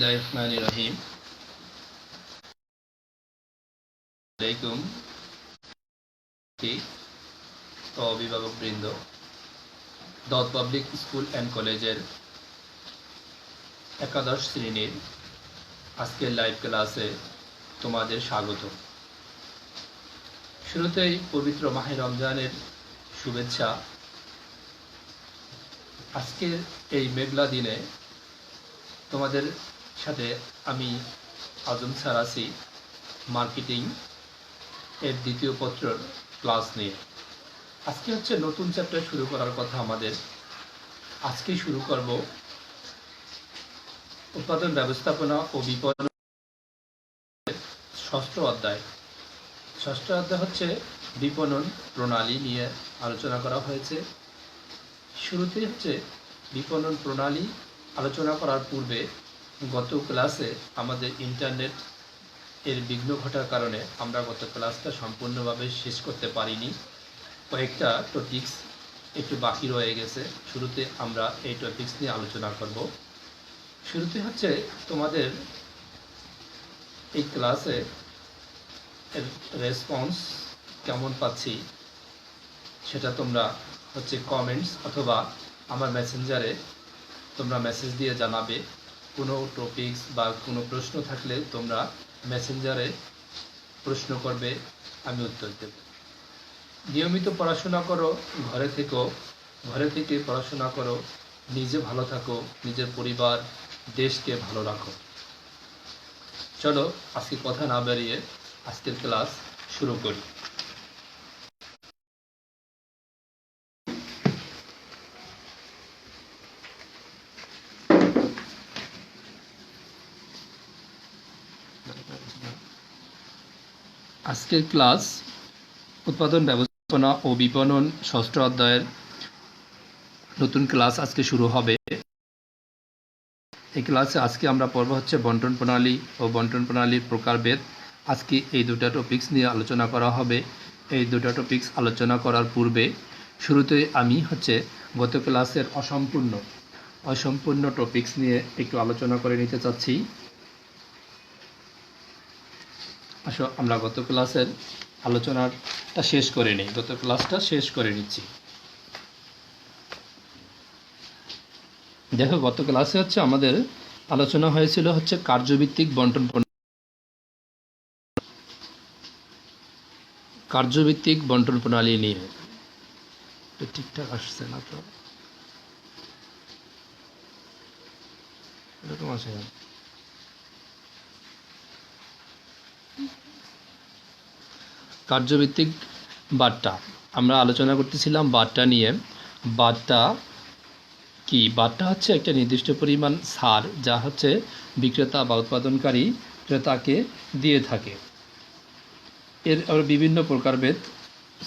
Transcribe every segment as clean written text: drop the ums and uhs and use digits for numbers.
বিসমিল্লাহির রহমানির রহিম। আলাইকুম অভিভাবকবৃন্দ, দত পাবলিক স্কুল অ্যান্ড কলেজের একাদশ শ্রেণীর আজকের লাইভ ক্লাসে তোমাদের স্বাগত। শুরুতেই পবিত্র মাহে রমজানের শুভেচ্ছা। আজকের এই মেঘলা দিনে তোমাদের সাথে আমি আজম স্যার আছি মার্কেটিং এর দ্বিতীয় পত্রের ক্লাস নিয়ে। আজকে হচ্ছে নতুন চ্যাপ্টার শুরু করার কথা আমাদের। আজকেই শুরু করব উৎপাদন ব্যবস্থাপনা ও বিপণন ষষ্ঠ অধ্যায়। ষষ্ঠ অধ্যায় হচ্ছে বিপণন প্রণালী নিয়ে আলোচনা করা হয়েছে। শুরুতে হচ্ছে বিপণন প্রণালী আলোচনা করার পূর্বে গত ক্লাসে আমাদের ইন্টারনেট এর বিঘ্ন ঘটার কারণে আমরা গত ক্লাসটা সম্পূর্ণভাবে শেষ করতে পারিনি। কয়েকটা টপিকস একটু বাকি রয়ে গেছে। শুরুতে আমরা এই টপিকস নিয়ে আলোচনা করব। শুরুতে হচ্ছে তোমাদের এই ক্লাসে রেসপন্স কেমন পাচ্ছি সেটা তোমরা হচ্ছে কমেন্টস অথবা আমার মেসেঞ্জারে তোমরা মেসেজ দিয়ে জানাবে। কোনো টপিকস বা কোনো প্রশ্ন থাকলে তোমরা মেসেঞ্জারে প্রশ্ন করবে, আমি উত্তর দেব। নিয়মিত পড়াশোনা করো, ঘরে থেকে পড়াশোনা করো, নিজে ভালো থাকো, নিজের পরিবার দেশকে ভালো রাখো। চলো আজকে কথা না বাড়িয়ে আজকের ক্লাস শুরু করি। আজকের ক্লাস উৎপাদন ব্যবস্থাপনা ও বিপণন ষষ্ঠ অধ্যায়ের নতুন ক্লাস আজকে শুরু হবে। এই ক্লাসে আজকে আমরা পড়ব হচ্ছে বন্টন প্রণালী ও বন্টন প্রণালীর প্রকারভেদ। আজকে এই দুটো টপিকস নিয়ে আলোচনা করা হবে। এই দুটো টপিকস আলোচনা করার পূর্বে শুরুতে আমি হচ্ছে গত ক্লাসের অসম্পূর্ণ টপিকস নিয়ে একটু আলোচনা করে নিতে চাচ্ছি। আসো আমরা গত ক্লাসের আলোচনাটা শেষ করে নিই। গত ক্লাসটা শেষ করে নিচ্ছি। দেখো, গত ক্লাসে হচ্ছে আমাদের আলোচনা হয়েছিল হচ্ছে কার্যভিত্তিক বন্টন প্রণালী নিয়ে। ঠিকঠাক আসছে না তো, এরকম আছে। কার্যভিত্তিক বার্তা আমরা আলোচনা করতেছিলাম বার্তা নিয়ে। বার্তা কি? বার্তা হচ্ছে একটা নির্দিষ্ট পরিমাণ ছাড় যা হচ্ছে বিক্রেতা বা উৎপাদনকারী ক্রেতাকে দিয়ে থাকে। এর বিভিন্ন প্রকারভেদ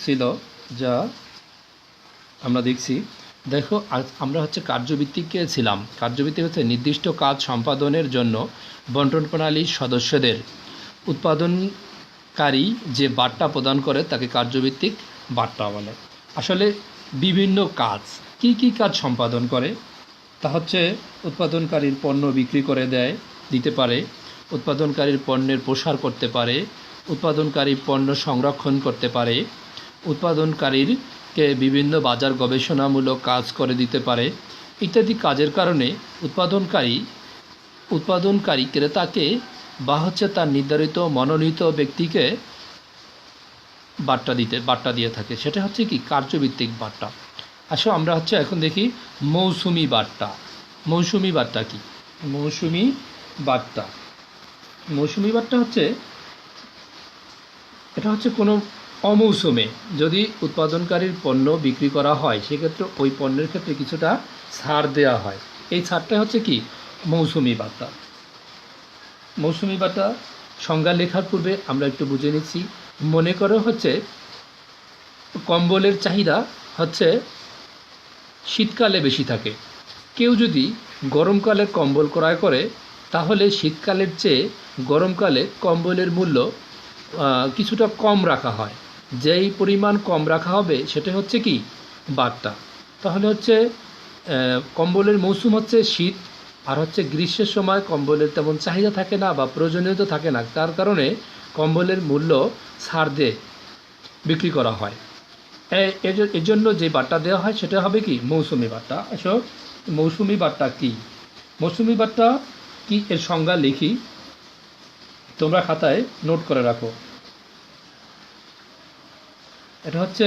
ছিল যা আমরা দেখছি। দেখো, আমরা হচ্ছে কার্যভিত্তিকে ছিলাম। কার্যভিত্তিক হচ্ছে নির্দিষ্ট কাজ সম্পাদনের জন্য বন্টন প্রণালীর সদস্যদের উৎপাদনকারী যে বার্তা প্রদান করে তাকে কার্যভিত্তিক বার্তা বলে। আসলে বিভিন্ন কাজ কি কাজ সম্পাদন করে তা হচ্ছে উৎপাদনকারীর পণ্য বিক্রি করে দিতে পারে, উৎপাদনকারীর পণ্যের প্রসার করতে পারে, উৎপাদনকারী পণ্য সংরক্ষণ করতে পারে, উৎপাদনকারীকে বিভিন্ন বাজার গবেষণামূলক কাজ করে দিতে পারে। ইত্যাদি কাজের কারণে উৎপাদনকারী ক্রেতাকে বা হচ্ছে তার নির্ধারিত মনোনীত ব্যক্তিকে বার্তা দিয়ে থাকে। সেটা হচ্ছে কি? কার্যভিত্তিক বার্তা। আসো আমরা হচ্ছে এখন দেখি মৌসুমি বার্তা। মৌসুমি বার্তা কি? মৌসুমি বার্তা হচ্ছে এটা হচ্ছে কোনো অমৌসুমে যদি উৎপাদনকারীর পণ্য বিক্রি করা হয় সেক্ষেত্রে ওই পণ্যের ক্ষেত্রে কিছুটা ছাড় দেওয়া হয়। এই ছাড়টা হচ্ছে কি? মৌসুমি বার্তা। মৌসুমি বার্তা সংজ্ঞা লেখার পূর্বে আমরা একটু বুঝে নিচ্ছি। মনে করো হচ্ছে কম্বলের চাহিদা হচ্ছে শীতকালে বেশি থাকে। কেউ যদি গরমকালে কম্বল ক্রয় করে তাহলে শীতকালের চেয়ে গরমকালে কম্বলের মূল্য কিছুটা কম রাখা হয়। যেই পরিমাণ কম রাখা হবে সেটা হচ্ছে কি? বার্তা। তাহলে হচ্ছে কম্বলের মৌসুম হচ্ছে শীত, আর হচ্ছে গ্রীষ্মের সময় কম্বলের তেমন চাহিদা থাকে না বা প্রয়োজনীয়তা থাকে না, তার কারণে কম্বলের মূল্য ছাড় দিয়ে বিক্রি করা হয়। এর জন্য যে বাট্টা দেওয়া হয় সেটা হবে কি মৌসুমি বাট্টা। আসো মৌসুমি বাট্টা কি, মৌসুমি বাট্টা কি এর সংজ্ঞা লিখি, তোমরা খাতায় নোট করে রাখো। এটা হচ্ছে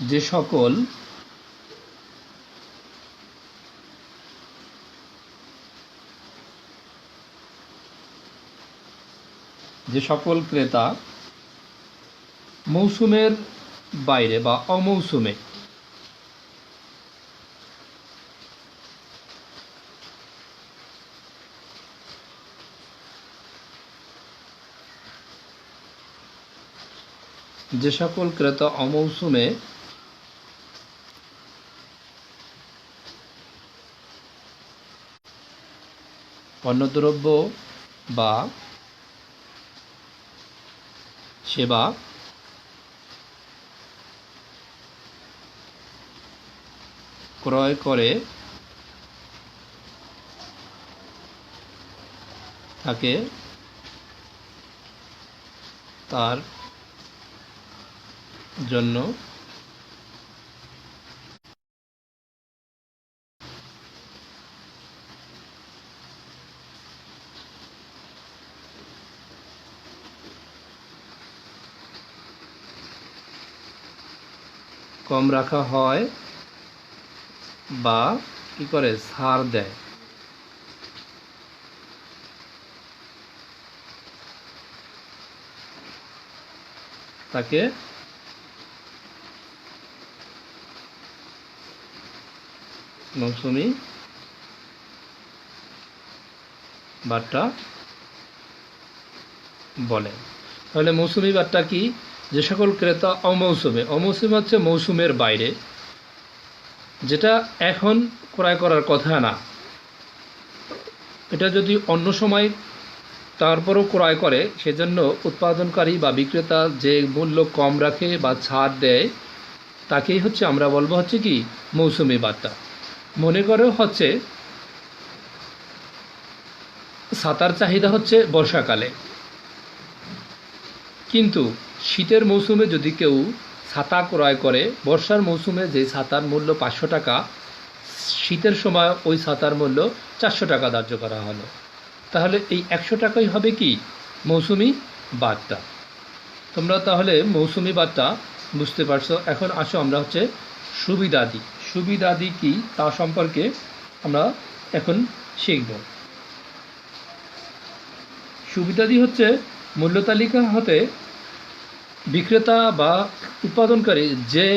যে সকল ক্রেতা মৌসুমের বাইরে বা অমৌসুমে অমৌসুমে পণ্যদ্রব্য বা সেবা ক্রয় করে থাকে তার জন্য কম রাখা হয় বা কি করে ছাড় দেয়। তাকে মৌসুমি বাট্টা বলে। তাহলে মৌসুমি বাট্টা কি, যে সকল ক্রেতা অমৌসুমে হচ্ছে মৌসুমের বাইরে, যেটা এখন ক্রয় করার কথা না, এটা যদি অন্য সময় তারপরও ক্রয় করে, সেজন্য উৎপাদনকারী বা বিক্রেতা যে মূল্য কম রাখে বা ছাড় দেয় তাকেই হচ্ছে আমরা বলবো হচ্ছে কি মৌসুমি বাট্টা। মনে করে হচ্ছে ছাতার চাহিদা হচ্ছে বর্ষাকালে, কিন্তু শীতের মৌসুমে যদি কেউ ছাতা ক্রয় করে, বর্ষার মৌসুমে যে ছাতার মূল্য 500 টাকা, শীতের সময় ওই ছাতার মূল্য 400 টাকা ধার্য করা হলো, তাহলে এই 100 টাকাই হবে কি মৌসুমি বাট্টা। তোমরা তাহলে মৌসুমি বাট্টা বুঝতে পারছো। এখন আসো আমরা হচ্ছে সুবিধাদি কি তা সম্পর্কে আমরা এখন শিখব। সুবিধাদি হচ্ছে মূল্য তালিকা হতে বিক্রেতা বা উৎপাদনকারী যে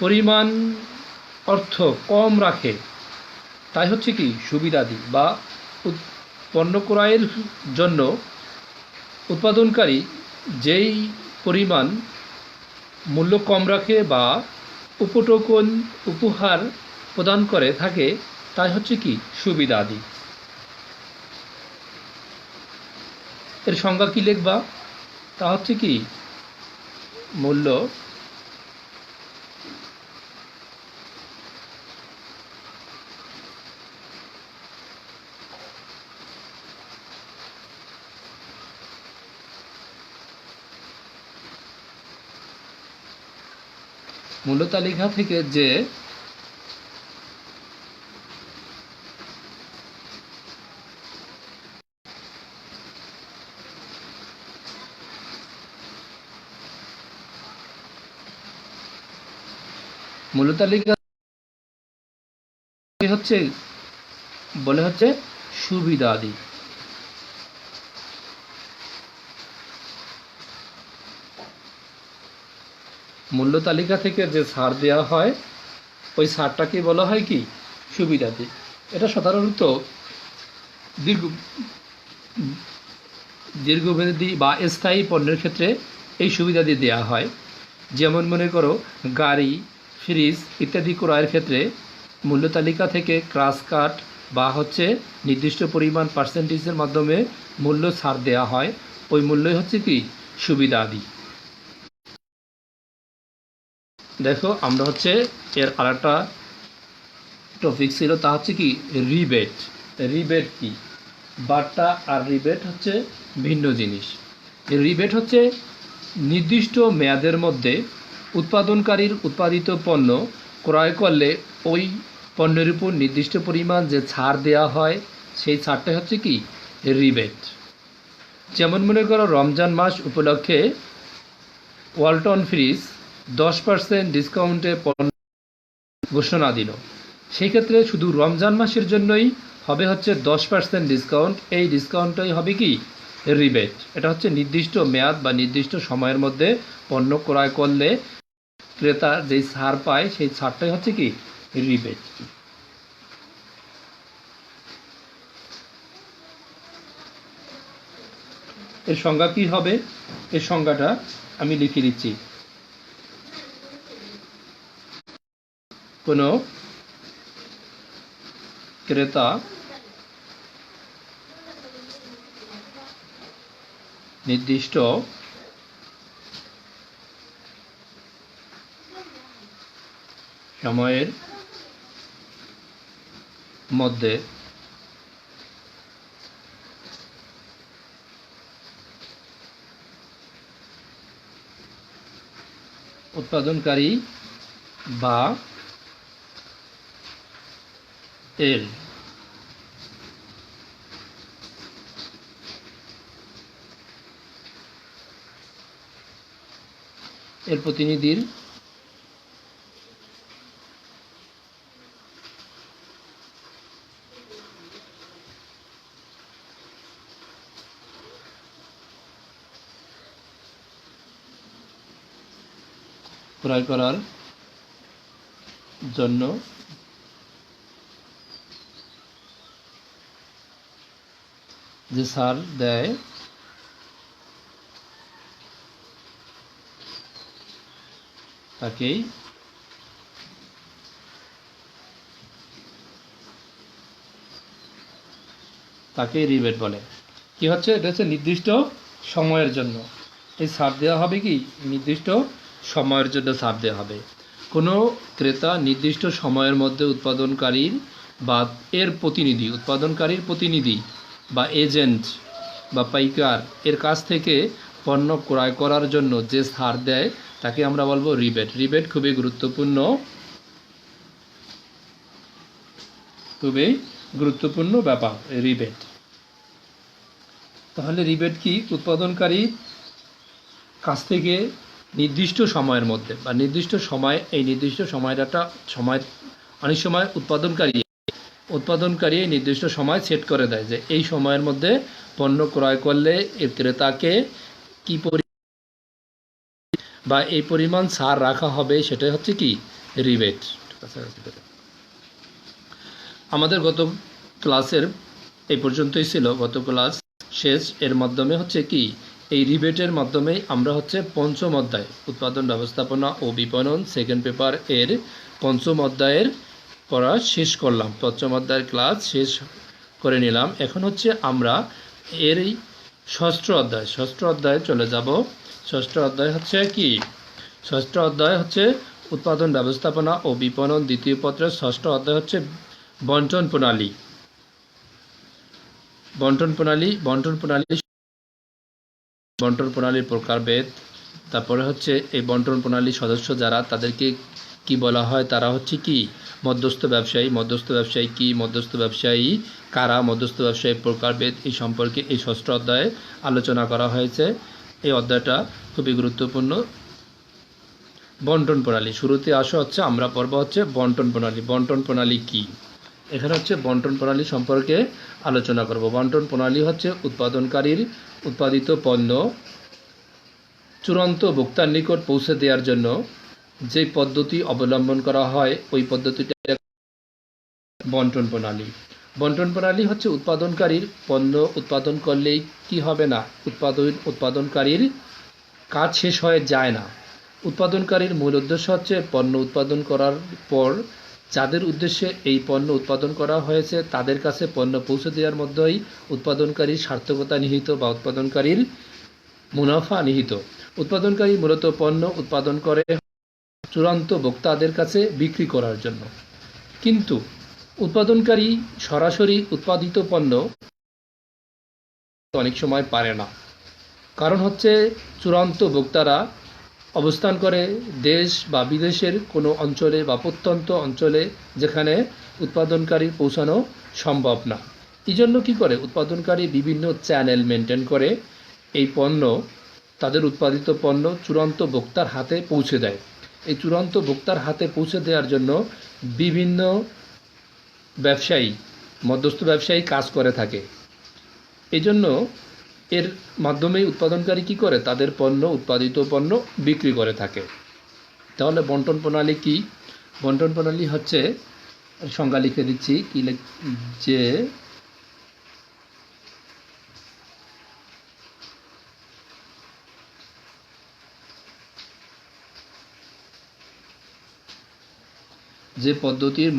পরিমাণ অর্থ কম রাখে তাই হচ্ছে কি সুবিধাদি, বা পণ্য ক্রয়ের জন্য উৎপাদনকারী যেই পরিমাণ মূল্য কম রাখে বা উপটোকন উপহার প্রদান করে থাকে তাই হচ্ছে কি সুবিধাদি। এর সংজ্ঞা কি লিখবা, তা হচ্ছে কি মূল্য তালিকা থেকে যে মূল্য তালিকা হচ্ছে বলে হচ্ছে সুবিধাদি। মূল্য তালিকা থেকে যে ছাড় দেওয়া হয় ওই ছাড়টাকে বলা হয় কি সুবিধাদি। এটা সাধারণত দীর্ঘমেয়াদী বা স্থায়ী পণ্যের ক্ষেত্রে এই সুবিধাদি দেওয়া হয়। যেমন মনে করো গাড়ি, ফ্রিজ ইত্যাদি ক্রয়ের ক্ষেত্রে মূল্য তালিকা থেকে ক্রাশ কাট বা হচ্ছে নির্দিষ্ট পরিমাণ পার্সেন্টেজের মাধ্যমে মূল্য ছাড় দেওয়া হয়, ওই মূল্যই হচ্ছে কি সুবিধাদি। দেখো আমরা হচ্ছে এর আরেকটা টপিক ছিল, তা হচ্ছে কি রিবেট। রিবেট কি? বার্তা আর রিবেট হচ্ছে ভিন্ন জিনিস। রিবেট হচ্ছে নির্দিষ্ট মেয়াদের মধ্যে উৎপাদনকারীর উৎপাদিত পণ্য ক্রয় করলে ওই পণ্যের উপর নির্দিষ্ট পরিমাণ যে ছাড় দেওয়া হয় সেই ছাড়টা হচ্ছে কি রিবেট। যেমন মনে করো রমজান মাস উপলক্ষে ওয়ালটন ফ্রিজ 10% ডিসকাউন্টে পণ্য ঘোষণা দিল। সেই ক্ষেত্রে শুধু রমজান মাসের জন্যই হবে হচ্ছে 10% ডিসকাউন্ট। এই ডিসকাউন্টটাই হবে কি রিবেট। এটা হচ্ছে নির্দিষ্ট মেয়াদ বা নির্দিষ্ট সময়ের মধ্যে পণ্য ক্রয় করলে ক্রেতা যেই ছাড় পায় সেই ছাড়টাই হচ্ছে কি রিবেট। এর সংজ্ঞা কি হবে? এর সংজ্ঞাটা আমি লিখে দিচ্ছি। কোনো ক্রেতা নির্দিষ্ট সময়ের মধ্যে উৎপাদনকারী বা এর প্রতিনিধির ক্রয় করার জন্য যে ছাড় দেয় তাকেই রিবেট বলে। কি হচ্ছে? এটা হচ্ছে নির্দিষ্ট সময়ের জন্য এই ছাড় দেওয়া হবে। কি নির্দিষ্ট সময়ের জন্য ছাড় দেওয়া হবে। কোনো ক্রেতা নির্দিষ্ট সময়ের মধ্যে উৎপাদনকারীর বা এর প্রতিনিধি, উৎপাদনকারীর প্রতিনিধি বা এজেন্ট বা পাইকার এর কাছ থেকে পণ্য ক্রয় করার জন্য যে ছাড় দেয় তাকে আমরা বলবো রিবেট। রিবেট খুবই গুরুত্বপূর্ণ ব্যাপার রিবেট। তাহলে রিবেট কি? উৎপাদনকারীর কাছ থেকে নির্দিষ্ট সময়ের মধ্যে বা নির্দিষ্ট সময়, এই নির্দিষ্ট সময়টা অনেক সময় উৎপাদনকারী নির্দিষ্ট সময় সেট করে দেয় যে এই সময়ের মধ্যে পণ্য ক্রয় করলে এর ক্রেতাকে কি বা এই পরিমাণ ছাড় রাখা হবে, সেটাই হচ্ছে কি রিবেট। আমাদের গত ক্লাসের এই পর্যন্তই ছিল। গত ক্লাস শেষ। এর মাধ্যমে হচ্ছে কি এই রিবেটের মাধ্যমে আমরা হচ্ছে পঞ্চম অধ্যায় উৎপাদন ব্যবস্থাপনা ও বিপণন সেকেন্ড পেপার এর পঞ্চম অধ্যায়ের পড়া শেষ করলাম। পঞ্চম অধ্যায়ের ক্লাস শেষ করে নিলাম। এখন হচ্ছে আমরা এর ষষ্ঠ অধ্যায়ে চলে যাব। ষষ্ঠ অধ্যায় হচ্ছে কি? ষষ্ঠ অধ্যায় হচ্ছে উৎপাদন ব্যবস্থাপনা ও বিপণন দ্বিতীয় পত্রের ষষ্ঠ অধ্যায় হচ্ছে বন্টন প্রণালীর প্রকারভেদ। তারপরে হচ্ছে এই বন্টন প্রণালীর সদস্য যারা, তাদেরকে কি বলা হয়? তারা হচ্ছে কি মধ্যস্থ ব্যবসায়ী। মধ্যস্থ ব্যবসায়ী কি? মধ্যস্থ ব্যবসায়ী কারা? মধ্যস্থ ব্যবসায়ীর প্রকারভেদ এই সম্পর্কে এই ষষ্ঠ অধ্যায়ে আলোচনা করা হয়েছে। এই অধ্যায়টা খুবই গুরুত্বপূর্ণ। বন্টন প্রণালী শুরুতে আসা হচ্ছে আমরা পর্ব হচ্ছে বন্টন প্রণালী। বন্টন প্রণালী কি? এখানে হচ্ছে বন্টন প্রণালী সম্পর্কে আলোচনা করব। বন্টন প্রণালী হচ্ছে উৎপাদনকারীর উৎপাদিত পণ্য চূড়ান্ত ভোক্তার নিকট পৌঁছে দেওয়ার জন্য যে পদ্ধতি অবলম্বন করা হয় ওই পদ্ধতিটা বন্টন প্রণালী। বন্টন প্রণালী হচ্ছে উৎপাদনকারীর পণ্য উৎপাদন করলেই কি হবে না, উৎপাদনকারীর কাজ শেষ হয়ে যায় না। উৎপাদনকারীর মূল উদ্দেশ্য হচ্ছে পণ্য উৎপাদন করার পর যাদের উদ্দেশ্যে এই পণ্য উৎপাদন করা হয়েছে তাদের কাছে পণ্য পৌঁছে দেওয়ার মধ্যেই উৎপাদনকারীর সার্থকতা নিহিত বা উৎপাদনকারীর মুনাফা নিহিত। উৎপাদনকারী মূলত পণ্য উৎপাদন করে চূড়ান্ত ভোক্তাদের কাছে বিক্রি করার জন্য। কিন্তু উৎপাদনকারী সরাসরি উৎপাদিত পণ্য অনেক সময় পারে না, কারণ হচ্ছে চূড়ান্ত ভোক্তারা অবস্থান করে দেশ বা বিদেশের কোনো অঞ্চলে বা প্রত্যন্ত অঞ্চলে, যেখানে উৎপাদনকারী পৌঁছানো সম্ভব না। এই জন্য কী করে উৎপাদনকারী বিভিন্ন চ্যানেল মেনটেন করে এই পণ্য, তাদের উৎপাদিত পণ্য চূড়ান্ত ভোক্তার হাতে পৌঁছে দেয়। এই চূড়ান্ত ভোক্তার হাতে পৌঁছে দেওয়ার জন্য বিভিন্ন ব্যবসায়ী, মধ্যস্থ ব্যবসায়ী কাজ করে থাকে। এই জন্য এর মাধ্যমেই উৎপাদনকারী কী করে তাদের পণ্য, উৎপাদিত পণ্য বিক্রি করে থাকে। তাহলে বন্টন প্রণালী কি? বন্টন প্রণালী হচ্ছে, সংজ্ঞা লিখে দিচ্ছি, কি যে যে পদ্ধতির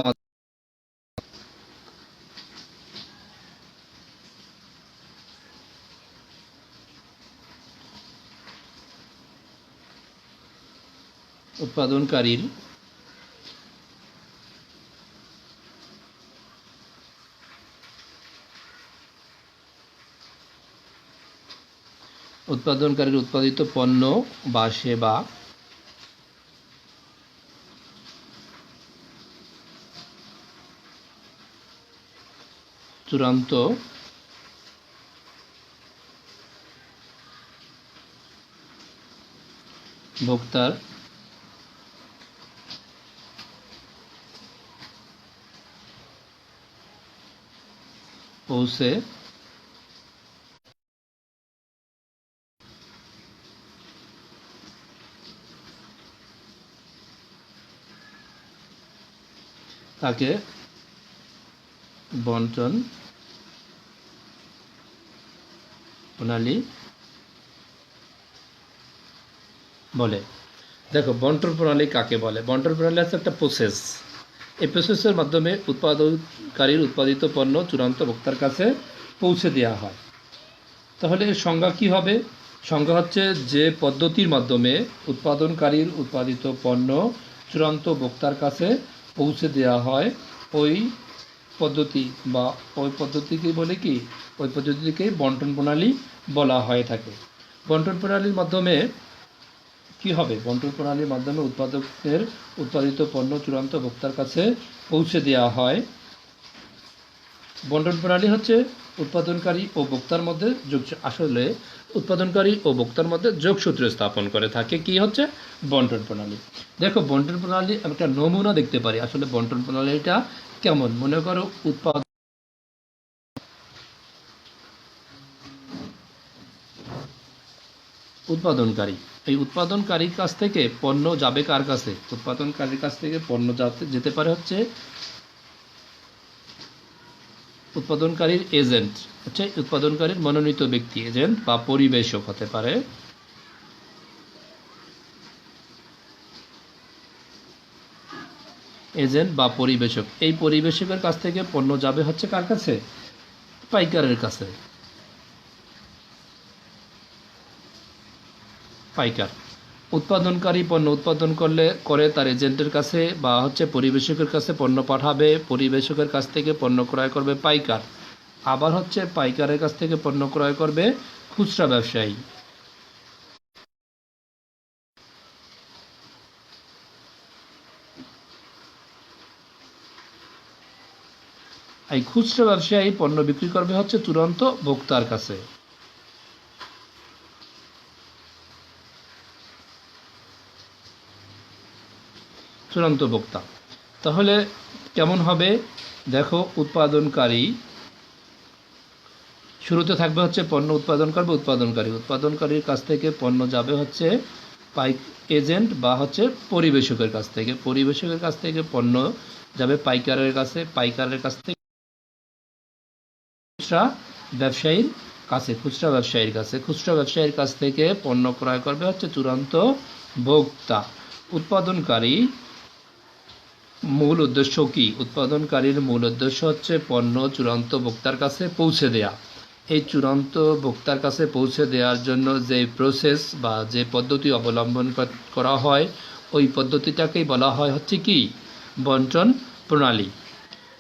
উৎপাদনকারীর উৎপাদিত পণ্য বা সেবা চূড়ান্ত ভোক্তার পৌঁছে তাকে বন্টন প্রণালী বলে। দেখো, বন্টন প্রণালী কাকে বলে? বন্টন প্রণালী হচ্ছে একটা প্রসেস। এই প্রসেসের মাধ্যমে উৎপাদনকারীর উৎপাদিত পণ্য চূড়ান্ত ভোক্তার কাছে পৌঁছে দেওয়া হয়। তাহলে এর সংজ্ঞা কী হবে? সংজ্ঞা হচ্ছে, যে পদ্ধতির মাধ্যমে উৎপাদনকারীর উৎপাদিত পণ্য চূড়ান্ত ভোক্তার কাছে পৌঁছে দেওয়া হয়, ওই পদ্ধতি বা ওই পদ্ধতিকে বলে কি? ওই পদ্ধতিকেই বন্টন প্রণালী বলা হয়ে থাকে। বন্টন প্রণালীর মাধ্যমে কি হবে? বন্টন প্রণালীর মাধ্যমে উৎপাদকের উৎপাদিত পণ্য চূড়ান্ত ভোক্তার কাছে পৌঁছে দেওয়া হয়। বন্টন প্রণালী হচ্ছে উৎপাদনকারী ও ভোক্তার মধ্যে আসলে উৎপাদনকারী ও ভোক্তার মধ্যে যোগসূত্র স্থাপন করে থাকে। কি হচ্ছে? বন্টন প্রণালী। দেখো, বন্টন প্রণালী একটা নমুনা দেখতে পারি আসলে বন্টন প্রণালীটা কেমন। মনে করো উৎপাদনকারী, এই উৎপাদনকারীর কাছ থেকে পণ্য যাবে কার কাছে? উৎপাদনকারীর কাছ থেকে পণ্য যেতে পারে হচ্ছে উৎপাদনকারীর এজেন্ট, হচ্ছে উৎপাদনকারীর মনোনীত ব্যক্তি, এজেন্ট বা পরিবেশক হতে পারে। এজেন্ট বা পরিবেশক, এই পরিবেশকের কাছ থেকে পণ্য যাবে হচ্ছে কার কাছে? পাইকারের কাছে। পাইকার উৎপাদনকারী পণ্য উৎপাদন করে তার এজেন্টের কাছে বা হচ্ছে পরিবেশকের কাছে পণ্য পাঠাবে, পরিবেশকের কাছ থেকে পণ্য ক্রয় করবে পাইকার, আবার হচ্ছে পাইকারের কাছ থেকে পণ্য ক্রয় করবে খুচরা ব্যবসায়ী। এই খুচরা ব্যবসায়ী পণ্য বিক্রি করবে হচ্ছে চূড়ান্ত ভোক্তার কাছে। চূড়ান্ত ভোক্তা তাহলে কেমন হবে? দেখো, উৎপাদনকারী শুরুতে থাকবে হচ্ছে পণ্য উৎপাদন করবে উৎপাদনকারীর কাছ থেকে পণ্য যাবে হচ্ছে এজেন্ট বা হচ্ছে পরিবেশকের কাছ থেকে, পরিবেশকের কাছ থেকে পণ্য যাবে পাইকারের কাছে, পাইকারের কাছ থেকে খুচরা ব্যবসায়ীর কাছ থেকে পণ্য ক্রয় করবে হচ্ছে চূড়ান্ত ভোক্তা। উৎপাদনকারী মূল উদ্দেশ্য কি? উৎপাদনকারীর মূল উদ্দেশ্য হচ্ছে পণ্য চূড়ান্ত ভোক্তার কাছে পৌঁছে দেয়া। এই চূড়ান্ত ভোক্তার কাছে পৌঁছে দেওয়ার জন্য যে প্রসেস বা যে পদ্ধতি অবলম্বন করা হয়, ওই পদ্ধতিটাকেই বলা হয় হচ্ছে কি? বন্টন প্রণালী।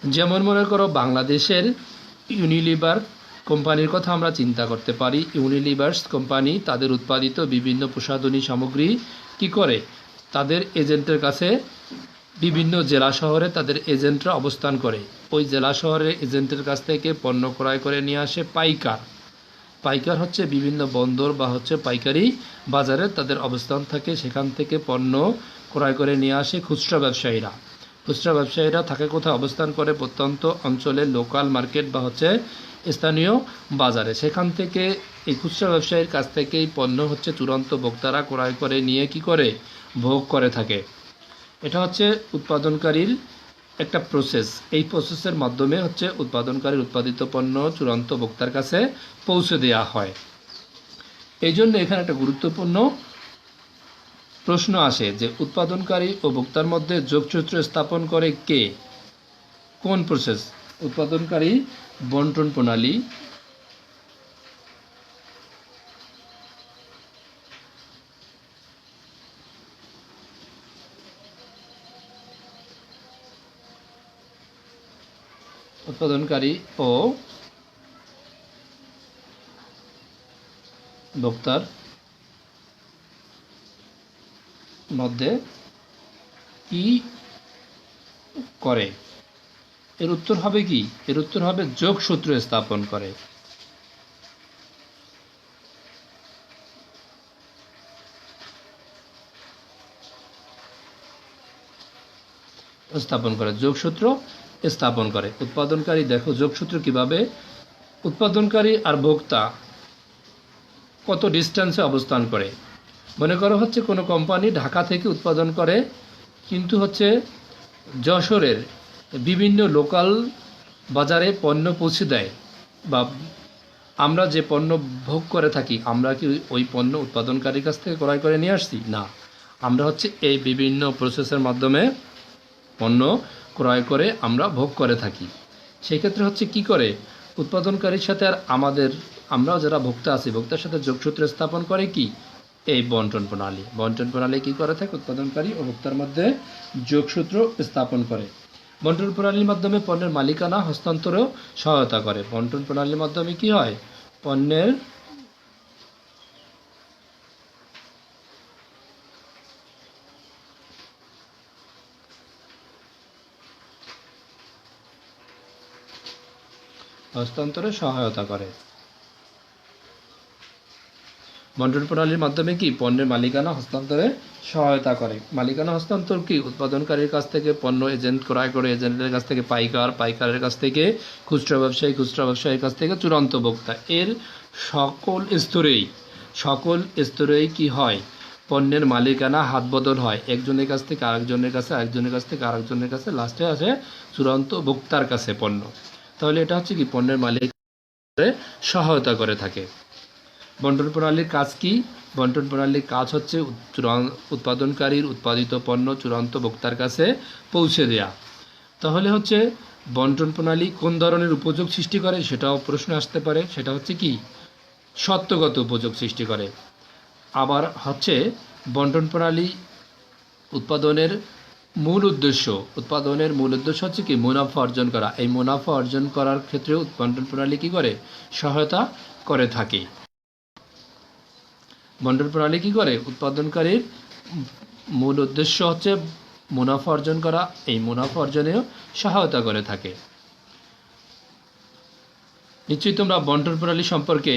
যেমন মনে করো বাংলাদেশের ইউনিলিভার কোম্পানির কথা আমরা চিন্তা করতে পারি। ইউনিলিভার্স কোম্পানি তাদের উৎপাদিত বিভিন্ন প্রসাধনী সামগ্রী কি করে, তাদের এজেন্টের কাছে বিভিন্ন জেলা শহরে তাদের এজেন্টরা অবস্থান করে। ওই জেলা শহরের এজেন্টের কাছ থেকে পণ্য ক্রয় করে নিয়ে আসে পাইকার। পাইকার হচ্ছে বিভিন্ন বন্দর বা হচ্ছে পাইকারি বাজারে তাদের অবস্থান থাকে, সেখান থেকে পণ্য ক্রয় করে নিয়ে আসে খুচরা ব্যবসায়ীরা। খুচরা ব্যবসায়ীরা থাকে কোথায়, অবস্থান করে প্রত্যন্ত অঞ্চলে লোকাল মার্কেট বা হচ্ছে স্থানীয় বাজারে। সেখান থেকে এই খুচরা ব্যবসায়ীর কাছ থেকেই পণ্য হচ্ছে চূড়ান্ত ভোক্তারা ক্রয় করে নিয়ে কি করে, ভোগ করে থাকে। এটা হচ্ছে উৎপাদনকারীর একটা প্রসেস। এই প্রসেসের মাধ্যমে হচ্ছে উৎপাদনকারীর উৎপাদিত পণ্য চূড়ান্ত ভোক্তার কাছে পৌঁছে দেওয়া হয়। এই জন্য এখানে একটা গুরুত্বপূর্ণ প্রশ্ন আসে যে উৎপাদনকারী ও ভোক্তার মধ্যে যোগসূত্র স্থাপন করে কে, কোন প্রসেস? উৎপাদনকারী বন্টন প্রণালী, উৎপাদনকারী ও ভোক্তার মধ্যে কি করে? এর উত্তর হবে কি? এর উত্তর হবে যোগসূত্র স্থাপন করে। স্থাপন করে, যোগসূত্র স্থাপন করে। উৎপাদনকারী দেখো যোগসূত্র কিভাবে, উৎপাদনকারী আর ভোক্তা কত ডিস্টেন্সে অবস্থান করে। মনে করো হচ্ছে কোনো কোম্পানি ঢাকা থেকে উৎপাদন করে, কিন্তু হচ্ছে যশোরের বিভিন্ন লোকাল বাজারে পণ্য পৌঁছে দেয়, বা আমরা যে পণ্য ভোগ করে থাকি, আমরা কি ওই পণ্য উৎপাদনকারীর কাছ থেকে ক্রয় করে নিয়ে আসছি? না, আমরা হচ্ছে এই বিভিন্ন প্রসেসের মাধ্যমে পণ্য ক্রয় করে আমরা ভোগ করে থাকি। সেই ক্ষেত্রে হচ্ছে কি করে, উৎপাদনকারীর সাথে আর আমরাও যারা ভোক্তা আছি, ভোক্তার সাথে যোগসূত্র স্থাপন করে কি, এই বন্টন প্রণালী। বন্টন প্রণালী কি করে থাকে, উৎপাদনকারী ও ভোক্তার মধ্যে যোগসূত্র স্থাপন করে। বন্টন প্রণালীর মাধ্যমে পণ্যের মালিকানা হস্তান্তরেও সহায়তা করে। বন্টন প্রণালীর মাধ্যমে কি হয়, পণ্যের হস্তান্তরে সহায়তা করে। বন্টন প্রণালীর মাধ্যমে কি পণ্যের মালিকানা হস্তান্তরে সহায়তা করে। মালিকানা হস্তান্তর কি, উৎপাদনকারীর কাছ থেকে পণ্য এজেন্ট ক্রয় করে, এজেন্টের কাছ থেকে পাইকার, পাইকারের কাছ থেকে খুচরা ব্যবসায়ী, খুচরা ব্যবসায়ীর কাছ থেকে চূড়ান্ত ভোক্তা। এর সকল স্তরেই কি হয়, পণ্যের মালিকানা হাত বদল হয়, একজনের কাছ থেকে আরেকজনের কাছে, আরেকজনের কাছ থেকে আরেকজনের কাছে, লাস্টে আসে চূড়ান্ত ভোক্তার কাছে পণ্য। তাহলে এটা হচ্ছে কি পণ্যের মালিক সহায়তা করে থাকে। বন্টন প্রণালীর কাজ কি? বন্টন প্রণালীর কাজ হচ্ছে উৎপাদনকারীর উৎপাদিত পণ্য চূড়ান্ত ভোক্তার কাছে পৌঁছে দেয়া। তাহলে হচ্ছে বন্টন প্রণালী কোন ধরনের উপযোগ সৃষ্টি করে, সেটাও প্রশ্ন আসতে পারে। সেটা হচ্ছে কি, সত্যগত উপযোগ সৃষ্টি করে। আবার হচ্ছে বন্টন প্রণালী উৎপাদনের মূল উদ্দেশ্য হচ্ছে কি, মুনাফা অর্জন করা। এই মুনাফা অর্জন করার ক্ষেত্রে বন্টন প্রণালী কি করে, সহায়তা করে থাকে। বন্টন প্রণালী কি করে, উৎপাদনকারীর মূল উদ্দেশ্য হচ্ছে মুনাফা অর্জন করা, এই মুনাফা অর্জনেও সহায়তা করে থাকে। নিশ্চয়ই তোমরা বন্টন প্রণালী সম্পর্কে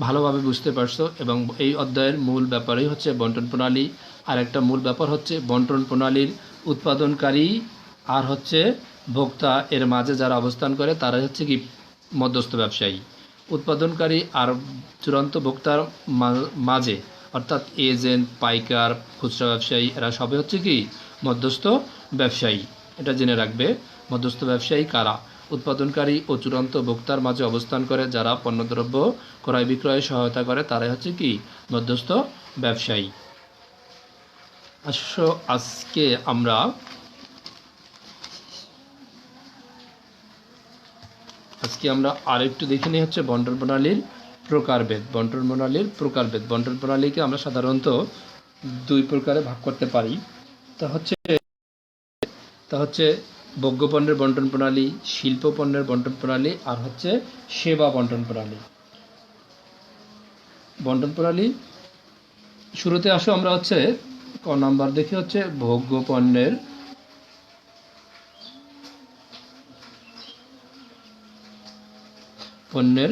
ভালোভাবে বুঝতে পারছো, এবং এই অধ্যায়ের মূল ব্যাপারই হচ্ছে বন্টন প্রণালী। আর একটা মূল ব্যাপার হচ্ছে বন্টন প্রণালীর উৎপাদনকারী আর হচ্ছে ভোক্তা এর মাঝে যারা অবস্থান করে তারা হচ্ছে কি মধ্যস্থ ব্যবসায়ী। উৎপাদনকারী আর চূড়ান্ত ভোক্তার মাঝে অর্থাৎ এজেন্ট, পাইকার, খুচরা ব্যবসায়ী, এরা সবে হচ্ছে কি মধ্যস্থ ব্যবসায়ী। এটা জেনে রাখবে, মধ্যস্থ ব্যবসায়ী কারা, উৎপাদনকারী ও চূড়ান্ত ভোক্তার মাঝে অবস্থান করে যারা পণ্যদ্রব্য ক্রয় বিক্রয়ে সহায়তা করে, তারাই হচ্ছে কি মধ্যস্থ ব্যবসায়ী। আজকে আমরা আরেকটু দেখে নিই হচ্ছে বন্টন প্রণালীর প্রকারভেদ। বন্টন প্রণালীকে আমরা সাধারণত দুই প্রকারে ভাগ করতে পারি। তা হচ্ছে ভোগ্য পণ্যের বন্টন প্রণালী, শিল্প পণ্যের বন্টন প্রণালী, আর হচ্ছে সেবা বন্টন প্রণালী। বন্টন প্রণালী শুরুতে আসো আমরা হচ্ছে ক নাম্বার দেখি হচ্ছে ভোগ্য পণ্যের পণ্যের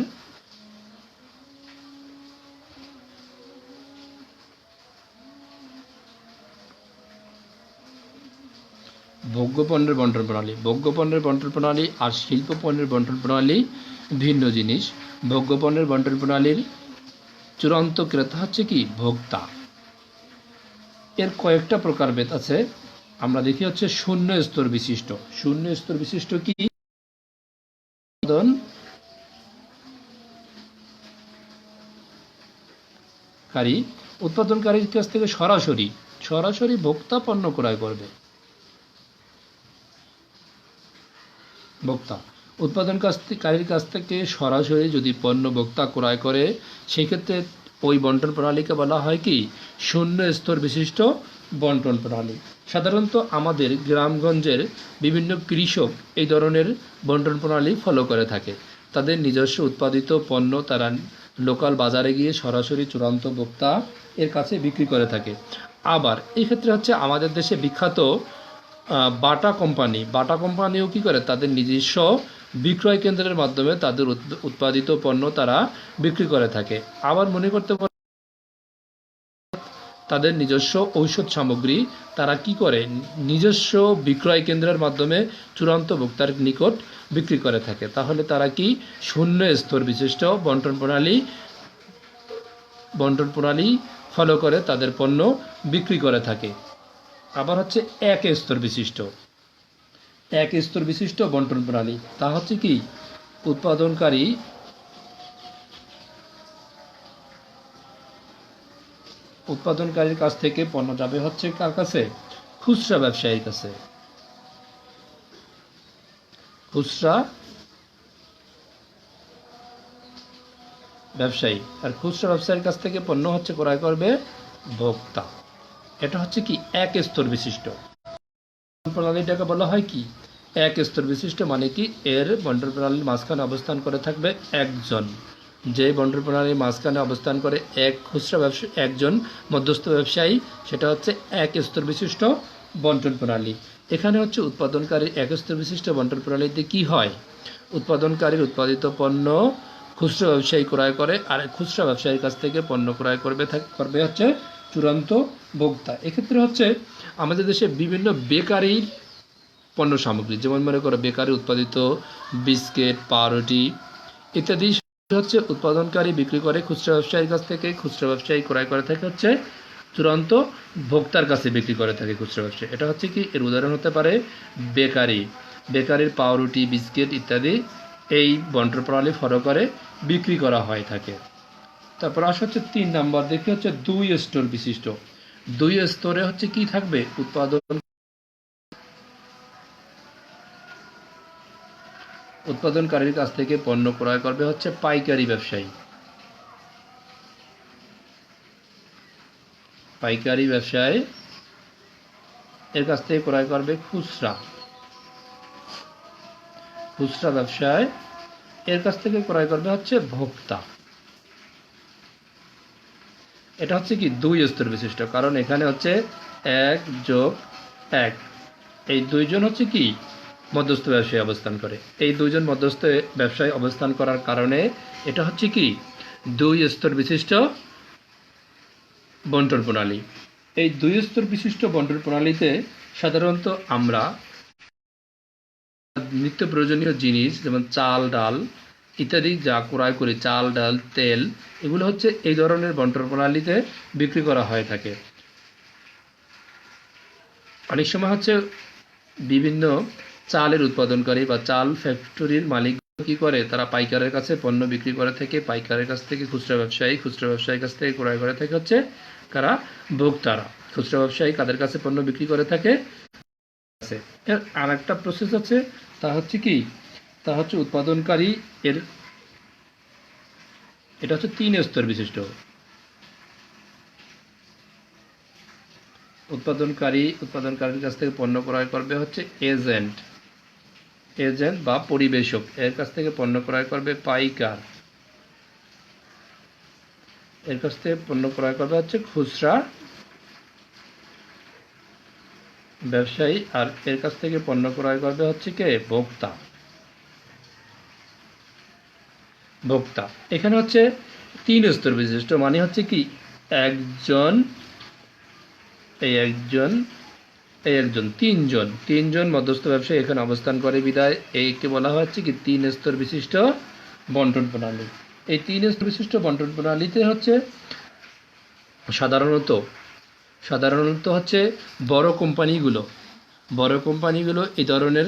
ভোগ্য পণ্যের বন্টন প্রণালী। ভোগ্য পণ্যের বন্টন প্রণালী আর শিল্প পণ্যের বন্টন প্রণালী ভিন্ন জিনিস। ভোগ্য পণ্যের বন্টন প্রণালীর চূড়ান্ত ক্রেতা হচ্ছে কি ভোক্তা। এর কয়েকটা প্রকারভেদ আছে, আমরা দেখি হচ্ছে শূন্য স্তর বিশিষ্ট। শূন্য স্তর বিশিষ্ট কি? উৎপাদনকারীর কাছ থেকে সরাসরি ভোক্তা পণ্য ক্রয় করবে। ভোক্তা উৎপাদনকারীর কাছ থেকে সরাসরি যদি পণ্য ভোক্তা ক্রয় করে, সেক্ষেত্রে ওই বন্টন প্রণালীকে বলা হয় কি শূন্য স্তর বিশিষ্ট বন্টন প্রণালী। সাধারণত আমাদের গ্রামগঞ্জের বিভিন্ন কৃষক এই ধরনের বন্টন প্রণালী ফলো করে থাকে। তাদের নিজস্ব উৎপাদিত পণ্য তারা লোকাল বাজারে গিয়ে সরাসরি চূড়ান্ত ভোক্তা এর কাছে বিক্রি করে থাকে। আবার এক্ষেত্রে হচ্ছে আমাদের দেশে বিখ্যাত বাটা কোম্পানিও কী করে তাদের নিজস্ব বিক্রয় কেন্দ্রের মাধ্যমে তাদের উৎপাদিত পণ্য তারা বিক্রি করে থাকে। আবার মনে করতে পারে তাদের নিজস্ব ঔষধ সামগ্রী তারা কি করে নিজস্ব বিক্রয় কেন্দ্রের মাধ্যমে চূড়ান্ত ভোক্তার নিকট বিক্রি করে থাকে। তাহলে তারা কি শূন্য স্তর বিশিষ্ট বন্টন প্রণালী ফলো করে তাদের পণ্য বিক্রি করে থাকে। আবার হচ্ছে এক স্তর বিশিষ্ট বন্টন প্রণালী, তা হচ্ছে কি উৎপাদনকারীর কাছ থেকে পণ্য যাবে হচ্ছে কার কাছে? খুচরা ব্যবসায়ীর কাছে। খুচরা ব্যবসায়ীর কাছ থেকে পণ্য হচ্ছে ক্রয় করবে ভোক্তা। এটা হচ্ছে কি এক স্তর বিশিষ্ট প্রণালীটাকে বলা হয় কি এক স্তর বিশিষ্ট, মানে কি এর বন্টন প্রণালীর মাঝখানে অবস্থান করে থাকবে একজন, যে বন্টন প্রণালীর মাঝখানে অবস্থান করে একজন মধ্যস্থ ব্যবসায়ী, সেটা হচ্ছে এক স্তর বিশিষ্ট বন্টন প্রণালী। এখানে হচ্ছে উৎপাদনকারীর এক স্তর বিশিষ্ট বন্টন প্রণালীতে কি হয়, উৎপাদনকারীর উৎপাদিত পণ্য খুচরা ব্যবসায়ী ক্রয় করে, আর খুচরা ব্যবসায়ীর কাছ থেকে পণ্য ক্রয় করবে হচ্ছে চূড়ান্ত ভোক্তা। এক্ষেত্রে হচ্ছে আমাদের দেশে বিভিন্ন বেকারির পণ্য সামগ্রী, যেমন মনে করো বেকারি উৎপাদিত বিস্কিট, পাউরুটি ইত্যাদি হচ্ছে উৎপাদনকারী বিক্রি করে খুচরা ব্যবসায়ীর কাছ থেকে, খুচরা ব্যবসায়ী ক্রয় করে থাকে হচ্ছে চূড়ান্ত ভোক্তার কাছে বিক্রি করে থাকে খুচরা ব্যবসায়ী। এটা হচ্ছে কি এর উদাহরণ হতে পারে বেকারির পাউরুটি, বিস্কিট ইত্যাদি এই বন্টন প্রণালী ফলো করে বিক্রি করা হয়ে থাকে। তারপর আসা হচ্ছে 3 নাম্বার দেখি হচ্ছে 2 স্তর বিশিষ্ট। 2 স্তরে হচ্ছে কি থাকবে, উৎপাদনকারীর কাছ থেকে পণ্য ক্রয় করবে হচ্ছে পাইকারি ব্যবসায়ী। এর কাছ থেকে ক্রয় করবে খুচরা ব্যবসায় এর কাছ থেকে ক্রয় করবে হচ্ছে ভোক্তা। এটা হচ্ছে কি 2 স্তর বিশিষ্ট, কারণ এখানে হচ্ছে 1 + 1, এই দুইজন হচ্ছে কি মধ্যস্থ ব্যবসায়ী অবস্থান করে। এই দুইজন মধ্যস্থ ব্যবসায়ী অবস্থান করার কারণে এটা হচ্ছে কি 2 স্তর বিশিষ্ট বন্টন প্রণালী। এই 2 স্তর বিশিষ্ট বন্টন প্রণালীতে সাধারণত আমরা নিত্য প্রয়োজনীয় জিনিস যেমন চাল, ডাল ইত্যাদি যা ক্রয় করি, চাল, ডাল, তেল, এগুলো হচ্ছে এই ধরনের বন্টন প্রণালীতে বিক্রি করা হয়ে থাকে। অনেক সময় হচ্ছে বিভিন্ন চালের উৎপাদনকারী বা চাল ফ্যাক্টরির মালিক কি করে, তারা পাইকারের কাছে পণ্য বিক্রি করে থাকে, পাইকারের কাছ থেকে খুচরা ব্যবসায়ীর কাছ থেকে ক্রয় করে থাকে হচ্ছে কারা, ভোক্তারা। খুচরা ব্যবসায়ী কাদের কাছে পণ্য বিক্রি করে থাকে। এর আর একটা প্রসেস আছে, তা হচ্ছে উৎপাদনকারী এটা হচ্ছে 3 স্তর বিশিষ্ট। উৎপাদনকারীর কাছ থেকে পণ্য ক্রয় করবে হচ্ছে এজেন্ট। এজেন্ট বা পরিবেশক, এর কাছ থেকে পণ্য ক্রয় করবে পাইকার, এর কাছ থেকে পণ্য ক্রয় করবে হচ্ছে খুচরা ব্যবসায়ী, আর এর কাছ থেকে পণ্য ক্রয় করবে হচ্ছে কে? ভোক্তা। ভোক্তা এখানে হচ্ছে 3 স্তর বিশিষ্ট, মানে হচ্ছে কি একজন, এই একজন, এই একজন, তিনজন মধ্যস্থ ব্যবসায়ী এখানে অবস্থান করে বিদায় এইকে বলা হচ্ছে কি 3 স্তর বিশিষ্ট বন্টন প্রণালী। এই 3 স্তর বিশিষ্ট বন্টন প্রণালীতে হচ্ছে সাধারণত হচ্ছে বড় কোম্পানিগুলো এই ধরনের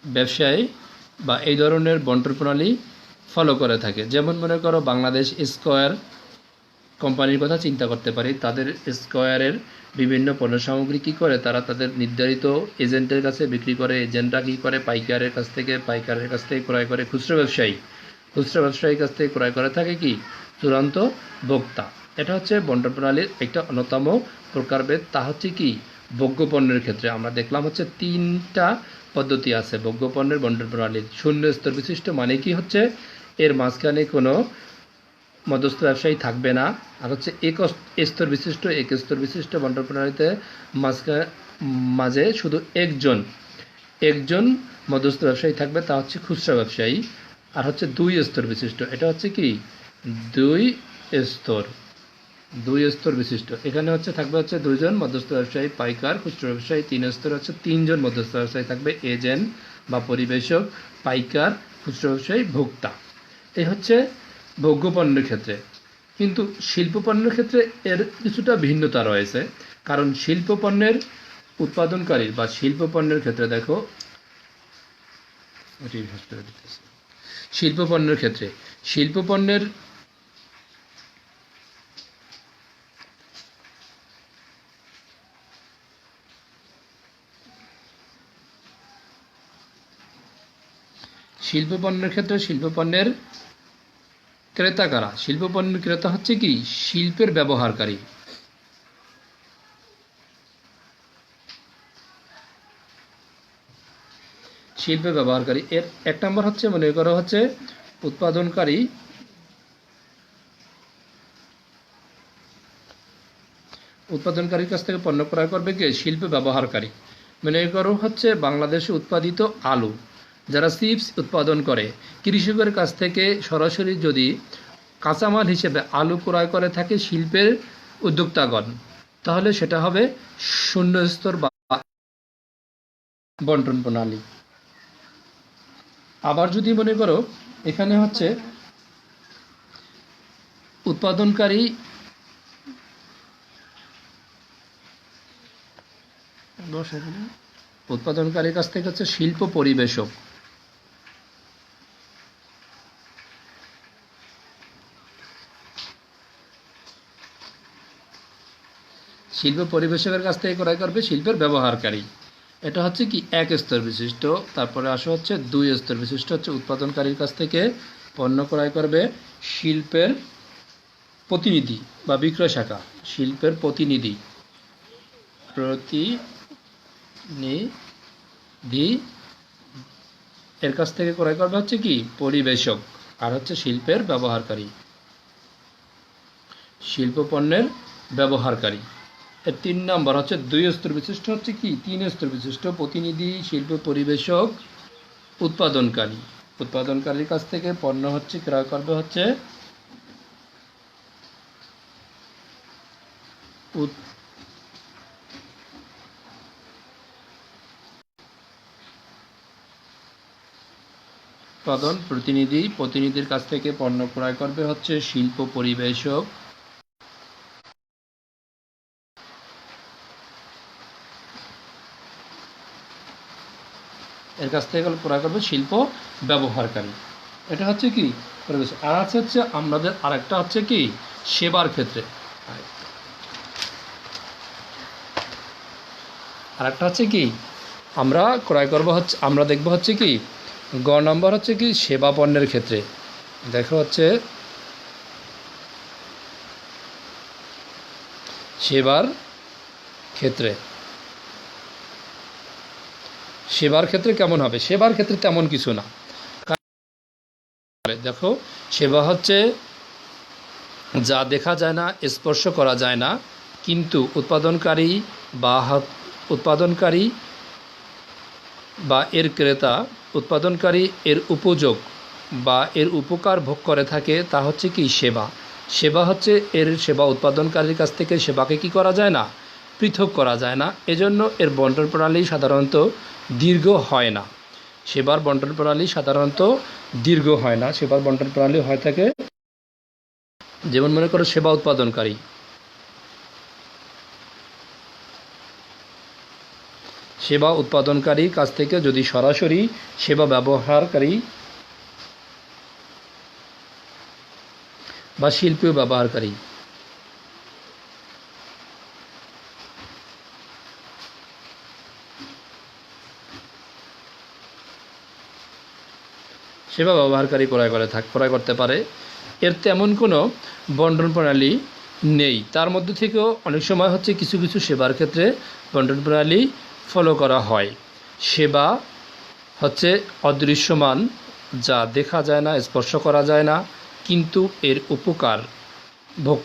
ব্যবসায় বা এই ধরনের বন্টন প্রণালী ফলো করে থাকে। যেমন মনে করো বাংলাদেশ স্কয়ার কোম্পানির কথা চিন্তা করতে পারি। তাদের স্কয়ারের বিভিন্ন পণ্য সামগ্রী কী করে, তারা তাদের নির্ধারিত এজেন্টের কাছে বিক্রি করে, এজেন্টরা কী করে পাইকারের কাছ থেকে ক্রয় করে খুচরা ব্যবসায়ীর কাছ থেকে ক্রয় করে থাকে কি চূড়ান্ত ভোক্তা। এটা হচ্ছে বন্টন প্রণালীর একটা অন্যতম প্রকারভেদ। তা হচ্ছে কি ভোগ্য পণ্যের ক্ষেত্রে আমরা দেখলাম হচ্ছে 3টা পদ্ধতি আছে ভোগ্য পণ্যের বন্টন প্রণালীর। 0 স্তর বিশিষ্ট মানে কি হচ্ছে এর মাঝখানে কোনো মধ্যস্থ ব্যবসায়ী থাকবে না। আর হচ্ছে এক স্তর বিশিষ্ট বন্টন প্রণালীতে মাঝে শুধু একজন মধ্যস্থ ব্যবসায়ী থাকবে, তা হচ্ছে খুচরা ব্যবসায়ী। আর হচ্ছে 2 স্তর বিশিষ্ট, এটা হচ্ছে কি 2 স্তর বিশিষ্ট, এখানে হচ্ছে থাকবে হচ্ছে 2 জন মধ্যস্থ ব্যবসায়ী পাইকার খুচরা ব্যবসায়ী। 3 স্তর হচ্ছে 3 জন মধ্যস্থ ব্যবসায়ী থাকবে, এজেন্ট বা পরিবেশক, পাইকার, খুচরা ব্যবসায়ী, ভোক্তা। এই হচ্ছে ভোগ্য পণ্যের ক্ষেত্রে। কিন্তু শিল্প পণ্যের ক্ষেত্রে এর কিছুটা ভিন্নতা রয়েছে, কারণ শিল্প পণ্যের উৎপাদনকারী বা শিল্প পণ্যের ক্ষেত্রে দেখো শিল্প পণ্যের ক্ষেত্রে শিল্প পণ্যের ক্রেতা কারা? শিল্প পণ্যের ক্রেতা হচ্ছে কি শিল্পের ব্যবহারকারী। এর 1 নম্বর হচ্ছে মনে করো হচ্ছে উৎপাদনকারীর কাছ থেকে পণ্য ক্রয় করবে কে? শিল্প ব্যবহারকারী। মনে করো হচ্ছে বাংলাদেশে উৎপাদিত আলু, যারা চিপস উৎপাদন করে, কৃষকের কাছ থেকে সরাসরি যদি কাঁচামাল হিসেবে আলু ক্রয় করে থাকে শিল্পের উদ্যোক্তাগণ, তাহলে সেটা হবে 0 স্তর বা বন্টন প্রণালী। আবার যদি মনে করো এখানে হচ্ছে উৎপাদনকারীর কাছ থেকে হচ্ছে শিল্প পরিবেশক। শিল্প পরিবেশকের কাছ থেকে ক্রয় করবে শিল্পের ব্যবহারকারী। এটা হচ্ছে কি 1 স্তর বিশিষ্ট। তারপরে আসা হচ্ছে 2 স্তর বিশিষ্ট, হচ্ছে উৎপাদনকারীর কাছ থেকে পণ্য ক্রয় করবে শিল্পের প্রতিনিধি বা বিক্রয় শাখা, শিল্পের প্রতিনিধি এর কাছ থেকে ক্রয় করবে হচ্ছে কি পরিবেশক। আর হচ্ছে শিল্পের ব্যবহারকারী, শিল্প পণ্যের ব্যবহারকারী। এর 3 নম্বর হচ্ছে 2 স্তর বিশিষ্ট, হচ্ছে কি 3 স্তর বিশিষ্ট প্রতিনিধি, শিল্প পরিবেশক, উৎপাদনকারীর কাছ থেকে পণ্য হচ্ছে ক্রয় করবে হচ্ছে উৎপাদন প্রতিনিধির কাছ থেকে পণ্য ক্রয় করবে হচ্ছে শিল্প পরিবেশক। এর কাছ থেকে ক্রয় করবে শিল্প ব্যবহারকারী। এটা হচ্ছে কি পরিবেশ। আর হচ্ছে আমাদের আরেকটা হচ্ছে কি সেবার ক্ষেত্রে, আরেকটা হচ্ছে কি আমরা ক্রয় করবো হচ্ছে, আমরা দেখবো হচ্ছে কি গ নম্বর হচ্ছে কি সেবা পণ্যের ক্ষেত্রে। দেখো হচ্ছে সেবার ক্ষেত্রে সেবার ক্ষেত্রে কেমন হবে? সেবার ক্ষেত্রে তেমন কিছু না। দেখো, সেবা হচ্ছে যা দেখা যায় না, স্পর্শ করা যায় না, কিন্তু উৎপাদনকারী বা এর ক্রেতা, উৎপাদনকারী এর উপযোগ বা এর উপকার ভোগ করে থাকে, তা হচ্ছে কি সেবা। সেবা হচ্ছে সেবা উৎপাদনকারীর কাছ থেকে সেবাকে কি করা যায় না, পৃথক করা যায় না। এজন্য এর বন্টন প্রণালী সাধারণত দীর্ঘ হয় না। সেবার বন্টন প্রণালী সাধারণত দীর্ঘ হয় না। সেবার বন্টন প্রণালী হয়ে থাকে, যেমন মনে করো সেবা উৎপাদনকারীর কাছ থেকে যদি সরাসরি সেবা ব্যবহারকারী বা শিল্পীয় ব্যবহারকারী ক্রয় করতে পারে, এর তেমন কোনো বন্টন প্রণালী নেই। তার মধ্যে থেকেও অনেক সময় হচ্ছে কিছু কিছু সেবার ক্ষেত্রে বন্টন প্রণালী ফলো করা হয়। সেবা হচ্ছে অদৃশ্যমান, যা দেখা যায় না, স্পর্শ করা যায় না, কিন্তু এর উপকার ভোগ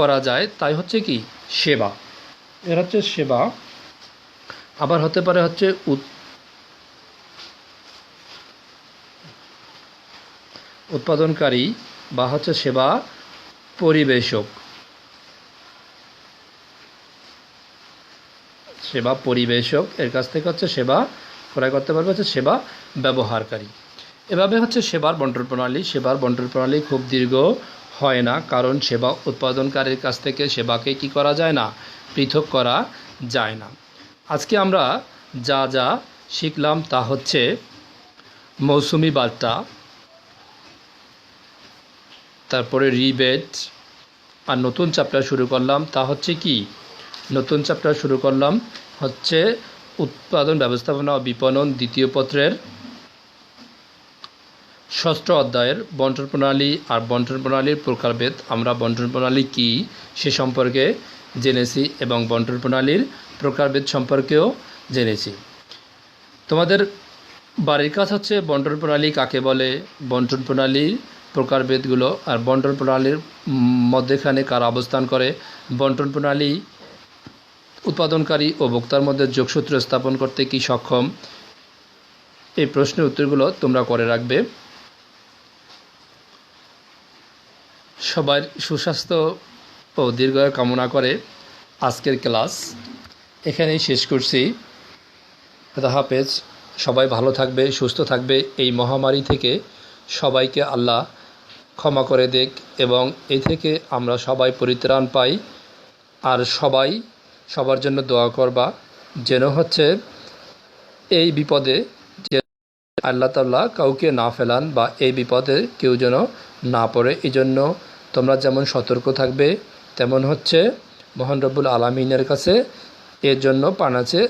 করা যায়, তাই হচ্ছে কি সেবা। এর হচ্ছে সেবা। আবার হতে পারে হচ্ছে উৎপাদনকারী বা হচ্ছে সেবা পরিবেশক। এর কাছ থেকে হচ্ছে সেবা ক্রয় করতে পারবে হচ্ছে সেবা ব্যবহারকারী। এভাবে হচ্ছে সেবার বন্টন প্রণালী খুব দীর্ঘ হয় না, কারণ সেবা উৎপাদনকারীর কাছ থেকে সেবাকে কি করা যায় না, পৃথক করা যায় না। আজকে আমরা যা যা শিখলাম তা হচ্ছে মৌসুমি বার্তা, তারপরে রিবেট, আর নতুন চ্যাপ্টার শুরু করলাম, তা হচ্ছে কি নতুন চ্যাপ্টার শুরু করলাম হচ্ছে উৎপাদন ব্যবস্থাপনা ও বিপণন দ্বিতীয় পত্রের 6ষ্ঠ অধ্যায়ের বন্টন প্রণালী আর বন্টন প্রণালীর প্রকারভেদ। আমরা বন্টন প্রণালী কী সে সম্পর্কে জেনেছি এবং বন্টন প্রণালীর প্রকারভেদ সম্পর্কেও জেনেছি। তোমাদের বাড়ির কাজ হচ্ছে বন্টন প্রণালী কাকে বলে, বন্টন প্রণালীর প্রকারভেদগুলো, আর বন্টন প্রণালীর মধ্যেখানে কারা অবস্থান করে, বন্টন প্রণালী উৎপাদনকারী ও ভোক্তার মধ্যে যোগসূত্র স্থাপন করতে কি সক্ষম, এই প্রশ্নের উত্তরগুলো তোমরা করে রাখবে। সবার সুস্বাস্থ্য ও দীর্ঘায়ু কামনা করে আজকের ক্লাস এখানেই শেষ করছি। খোদা হাফেজ। সবাই ভালো থাকবে, সুস্থ থাকবে। এই মহামারী থেকে সবাইকে আল্লাহ ক্ষমা করে দেখ এবং এই থেকে আমরা সবাই পরিত্রাণ পাই। আর সবার জন্য দোয়া করবা, যেন হচ্ছে এই বিপদে যে আল্লাহ তাআলা কাউকে না ফেলান বা এই বিপদে কেউ যেন না পড়ে। এই জন্য তোমরা যেমন সতর্ক থাকবে, তেমন হচ্ছে মহান রব্বুল আলামিনের কাছে এর জন্য পানাচে